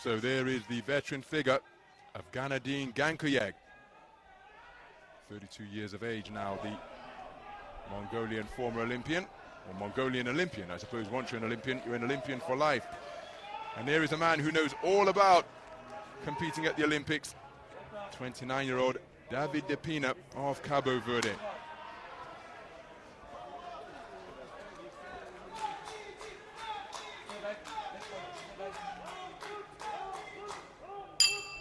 So there is the veteran figure of Gan-Erdene Gankhuyag. 32 years of age now, the Mongolian former Olympian, or Mongolian Olympian. I suppose once you're an Olympian, you're an Olympian for life. And there is a man who knows all about competing at the Olympics, 29-year-old David Pina of Cabo Verde.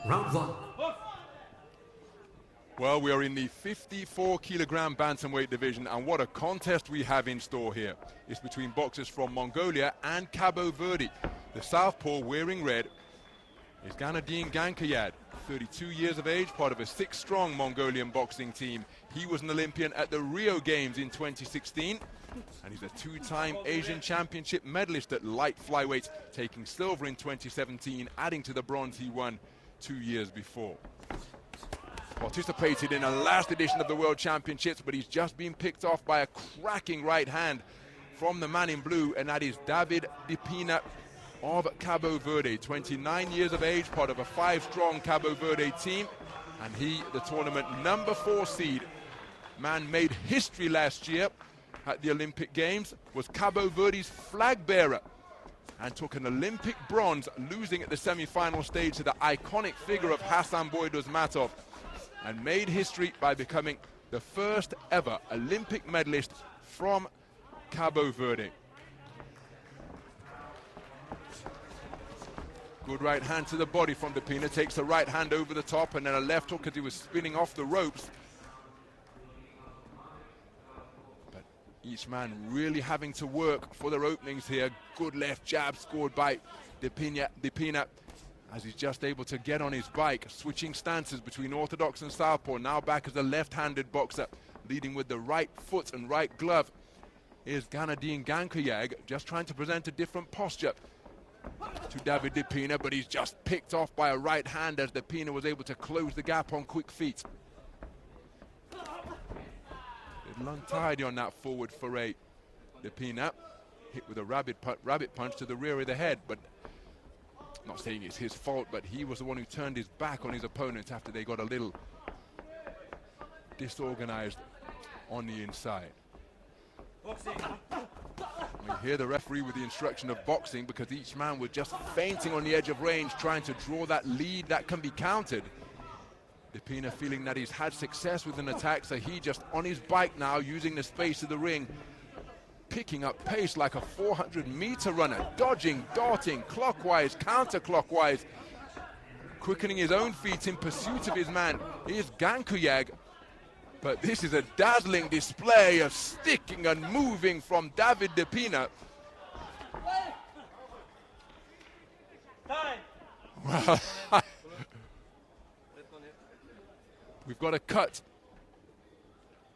Round one. Well, we are in the 54-kilogram bantamweight division, and what a contest we have in store here. It's between boxers from Mongolia and Cabo Verde. The southpaw, wearing red, is Gan-Erdene Gankhuyag, 32 years of age, part of a 6-strong Mongolian boxing team. He was an Olympian at the Rio Games in 2016, and he's a 2-time Asian Championship medalist at light flyweight, taking silver in 2017, adding to the bronze he won 2 years before. Participated in a last edition of the World Championships, but he's just been picked off by a cracking right hand from the man in blue, and that is David Pina of Cabo Verde, 29 years of age, part of a 5-strong Cabo Verde team, and he, the tournament number 4 seed. Man made history last year at the Olympic Games, was Cabo Verde's flag bearer, and took an Olympic bronze, losing at the semi-final stage to the iconic figure of Hassan Boydosmatov, and made history by becoming the first ever Olympic medalist from Cabo Verde. Good right hand to the body from Pina, takes the right hand over the top and then a left hook as he was spinning off the ropes. But each man really having to work for their openings here. Good left jab scored by Pina as he's just able to get on his bike, switching stances between orthodox and southpaw, now back as a left-handed boxer, leading with the right foot and right glove. Here's Gan-Erdene Gankhuyag, just trying to present a different posture to David Pina, but he's just picked off by a right hand as Pina was able to close the gap on quick feet. Little untidy on that forward foray. Pina hit with a rabbit punch to the rear of the head, but not saying it's his fault, but he was the one who turned his back on his opponent after they got a little disorganized on the inside. We hear the referee with the instruction of boxing because each man was just feinting on the edge of range, trying to draw that lead that can be countered. Pina feeling that he's had success with an attack, so he just on his bike now, using the space of the ring, picking up pace like a 400-meter runner, dodging, darting, clockwise, counterclockwise, quickening his own feet in pursuit of his man. Here's Gankhuyag, but this is a dazzling display of sticking and moving from David Pina. Well, we've got a cut.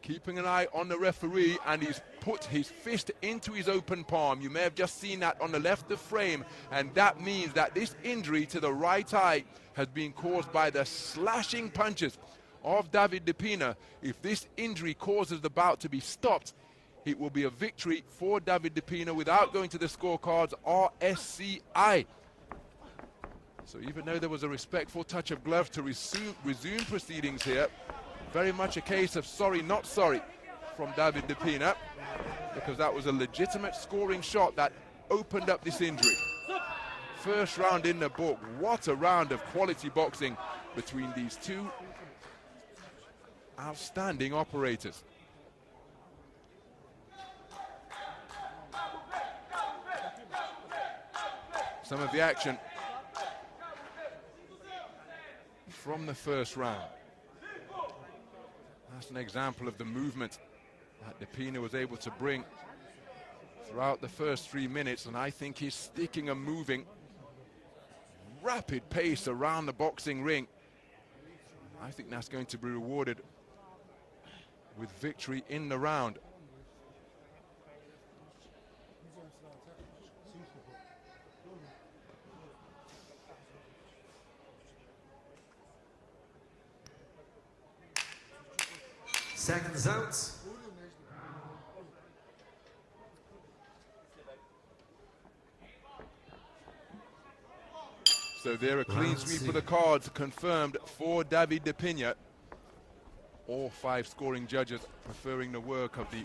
Keeping an eye on the referee, and he's put his fist into his open palm. You may have just seen that on the left of frame, and that means that this injury to the right eye has been caused by the slashing punches of David Pina. If this injury causes the bout to be stopped, it will be a victory for David Pina without going to the scorecards or SCI. So even though there was a respectful touch of glove to resume proceedings here, very much a case of sorry, not sorry from David Pina, because that was a legitimate scoring shot that opened up this injury. First round in the book. What a round of quality boxing between these two outstanding operators. Some of the action from the first round. That's an example of the movement that Pina was able to bring throughout the first 3 minutes, and I think he's sticking and moving rapid pace around the boxing ring. I think that's going to be rewarded with victory in the round. Seconds out. So there, a clean Round sweep two. of the cards confirmed for David de Pina. All 5 scoring judges preferring the work of the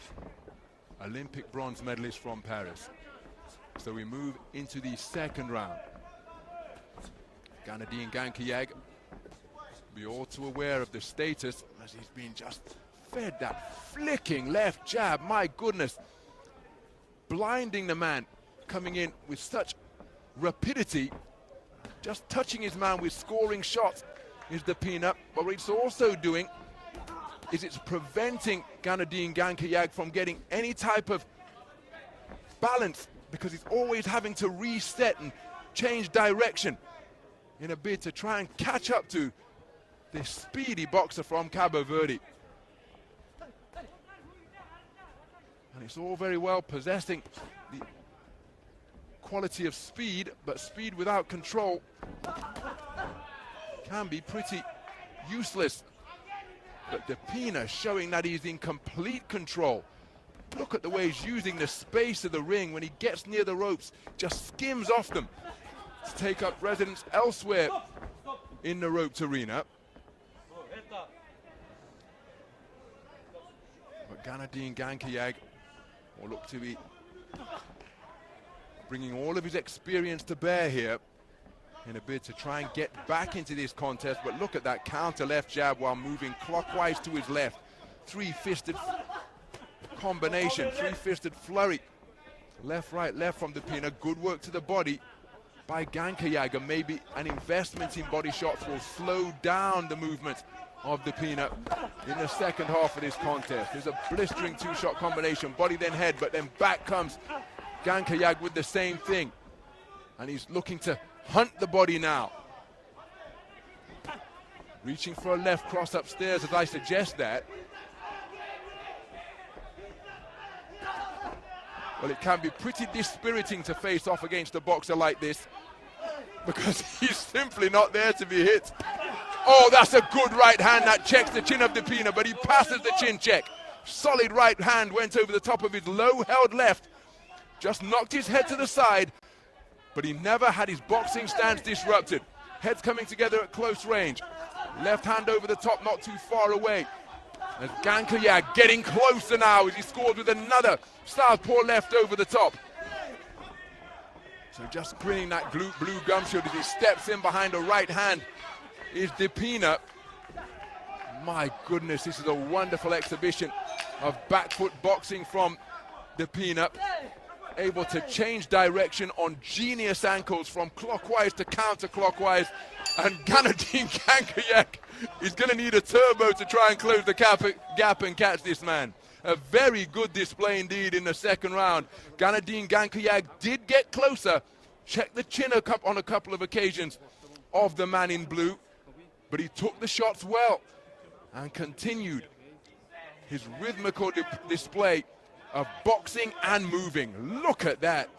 Olympic bronze medalist from Paris. So we move into the second round. Gan-Erdene Gankhuyag, be all too aware of the status as he's been just fed that flicking left jab. My goodness, blinding the man, coming in with such rapidity, just touching his man with scoring shots is the Pina. But what it's also doing is it's preventing Gan-Erdene Gankhuyag from getting any type of balance, because he's always having to reset and change direction in a bid to try and catch up to this speedy boxer from Cabo Verde. And it's all very well possessing the quality of speed, but speed without control can be pretty useless. But de Pina showing that he's in complete control. Look at the way he's using the space of the ring. When he gets near the ropes, just skims off them to take up residence elsewhere in the ropes arena. But Gan-Erdene Gankhuyag will look to be bringing all of his experience to bear here in a bid to try and get back into this contest. But look at that counter left jab while moving clockwise to his left. Three-fisted combination, three-fisted flurry. Left, right, left from de Pina. Good work to the body by Gankhuyag, and maybe an investment in body shots will slow down the movement of de Pina in the second half of this contest. There's a blistering 2-shot combination, body then head, but then back comes Gankhuyag with the same thing. And he's looking to hunt the body now. Reaching for a left cross upstairs as I suggest that. Well, it can be pretty dispiriting to face off against a boxer like this, because he's simply not there to be hit. Oh, that's a good right hand that checks the chin of de Pina, but he passes the chin check. Solid right hand went over the top of his low-held left. Just knocked his head to the side, but he never had his boxing stance disrupted. Heads coming together at close range. Left hand over the top, not too far away. As Gankhuyag getting closer now as he scores with another southpaw left over the top. So just grinning that blue gum shield as he steps in behind a right hand is de Pina. My goodness, this is a wonderful exhibition of back foot boxing from de Pina. Able to change direction on genius ankles from clockwise to counterclockwise. And Gan-Erdene Gankhuyag is going to need a turbo to try and close the gap and catch this man. A very good display indeed in the second round. Gan-Erdene Gankhuyag did get closer, checked the chin on a couple of occasions of the man in blue, but he took the shots well and continued his rhythmical display of boxing and moving. Look at that.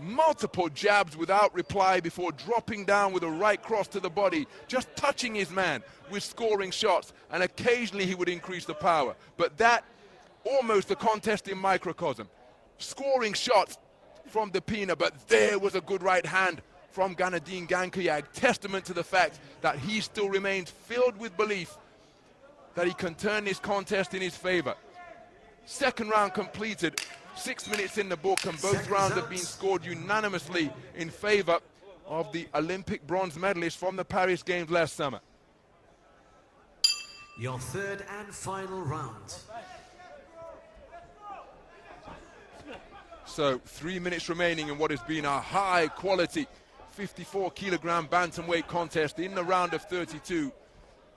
Multiple jabs without reply before dropping down with a right cross to the body, just touching his man with scoring shots, and occasionally he would increase the power. But that, almost a contest in microcosm. Scoring shots from de Pina, but there was a good right hand from Gan-Erdene Gankhuyag, testament to the fact that he still remains filled with belief that he can turn this contest in his favor. Second round completed, 6 minutes in the book, and both rounds have been scored unanimously in favor of the Olympic bronze medalist from the Paris Games last summer. Your third and final round. So 3 minutes remaining in what has been a high quality 54 kilogram bantamweight contest in the round of 32.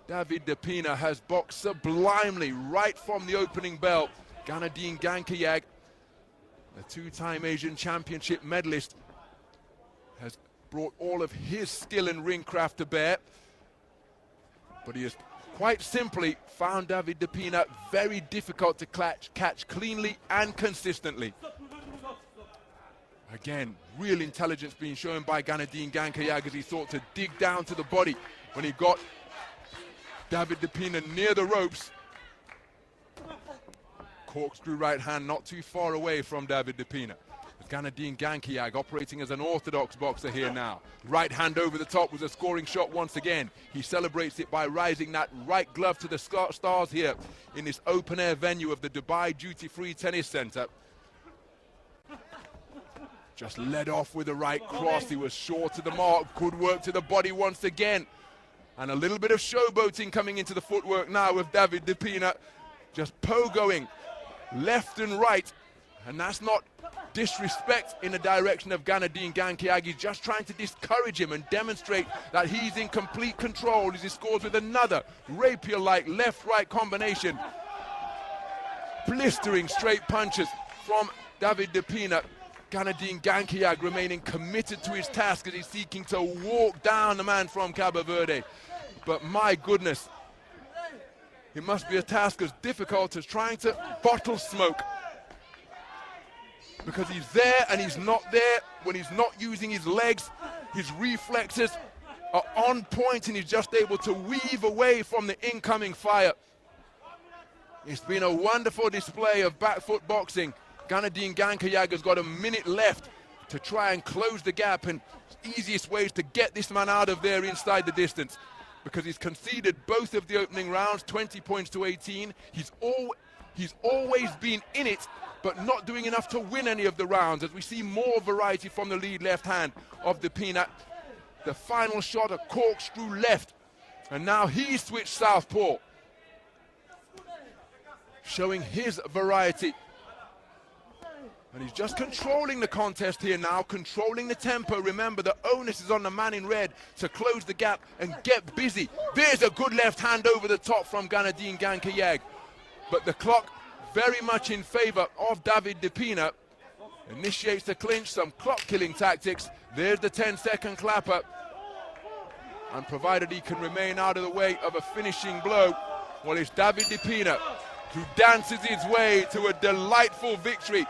David de Pina has boxed sublimely right from the opening bell. Gan-Erdene Gankhuyag, a 2-time Asian Championship medalist, has brought all of his skill and ring craft to bear. But he has quite simply found David de Pina very difficult to catch cleanly and consistently. Again, real intelligence being shown by Gan-Erdene Gankhuyag as he sought to dig down to the body when he got David de Pina near the ropes. Corkscrew right hand not too far away from David de Pina. Gan-Erdene Gankhuyag operating as an orthodox boxer here now. Right hand over the top was a scoring shot once again. He celebrates it by rising that right glove to the stars here in this open-air venue of the Dubai Duty Free Tennis Center. Just led off with a right cross. He was short to the mark. Good work to the body once again. And a little bit of showboating coming into the footwork now with David de Pina. Just pogoing left and right. And that's not disrespect in the direction of Gan-Erdene Gankhuyag. He's just trying to discourage him and demonstrate that he's in complete control as he scores with another rapier-like left-right combination. Blistering straight punches from David de Pina. Gan-Erdene Gankhuyag remaining committed to his task as he's seeking to walk down the man from Cabo Verde. But my goodness, it must be a task as difficult as trying to bottle smoke, because he's there and he's not there. When he's not using his legs, his reflexes are on point and he's just able to weave away from the incoming fire. It's been a wonderful display of back foot boxing. Gan-Erdene Gankhuyag has got a minute left to try and close the gap, and easiest ways to get this man out of there inside the distance, because he's conceded both of the opening rounds, 20 points to 18. He's always been in it, but not doing enough to win any of the rounds, as we see more variety from the lead left hand of de Pina. The final shot, a corkscrew left, and now he's switched southpaw, showing his variety. And he's just controlling the contest here now, controlling the tempo. Remember, the onus is on the man in red to close the gap and get busy. There's a good left hand over the top from Gan-Erdene Gankhuyag, but the clock very much in favor of David de Pina. Initiates the clinch, some clock-killing tactics. There's the 10-second clapper. And provided he can remain out of the way of a finishing blow, well, it's David de Pina who dances his way to a delightful victory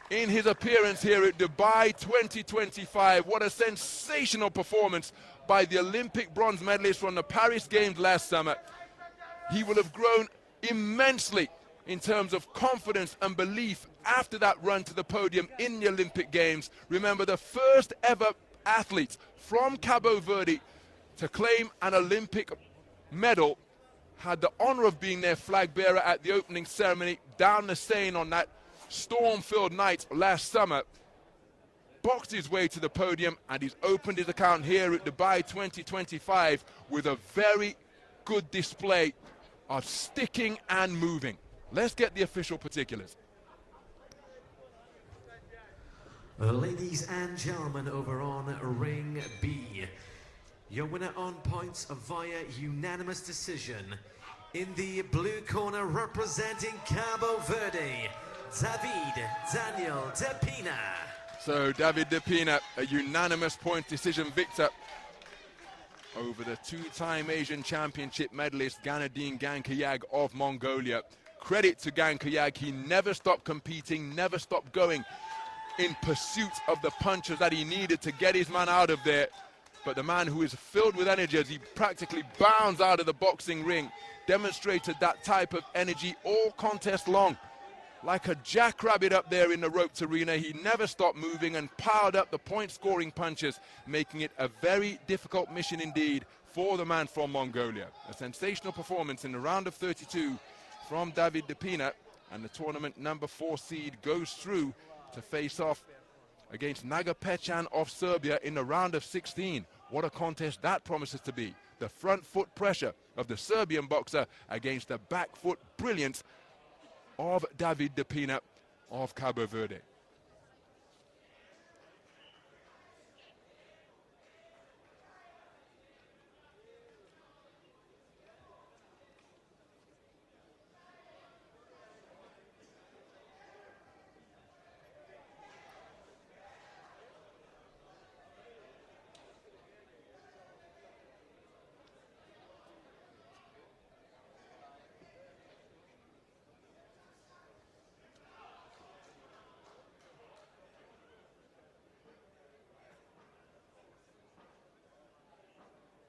in his appearance here at Dubai 2025. What a sensational performance by the Olympic bronze medalist from the Paris Games last summer. He will have grown immensely in terms of confidence and belief after that run to the podium in the Olympic Games. Remember, the first ever athlete from Cabo Verde to claim an Olympic medal, had the honor of being their flag bearer at the opening ceremony down the Seine on that storm-filled night last summer. Boxed his way to the podium, and he's opened his account here at Dubai 2025 with a very good display of sticking and moving. Let's get the official particulars. Ladies and gentlemen, over on Ring B, your winner on points via unanimous decision, in the blue corner representing Cabo Verde, David Daniel de Pina. So David de Pina, a unanimous point decision victor over the two-time Asian Championship medalist Gan-Erdene Gankhuyag of Mongolia. Credit to Gankhuyag, he never stopped competing, never stopped going in pursuit of the punches that he needed to get his man out of there. But the man who is filled with energy as he practically bounds out of the boxing ring demonstrated that type of energy all contest long. Like a jackrabbit up there in the ropes arena, he never stopped moving and piled up the point-scoring punches, making it a very difficult mission indeed for the man from Mongolia. A sensational performance in the round of 32 from David de Pina, and the tournament number 4 seed goes through to face off against Nagapechan of Serbia in the round of 16. What a contest that promises to be. The front foot pressure of the Serbian boxer against the back foot brilliance of David de Pina of Cabo Verde.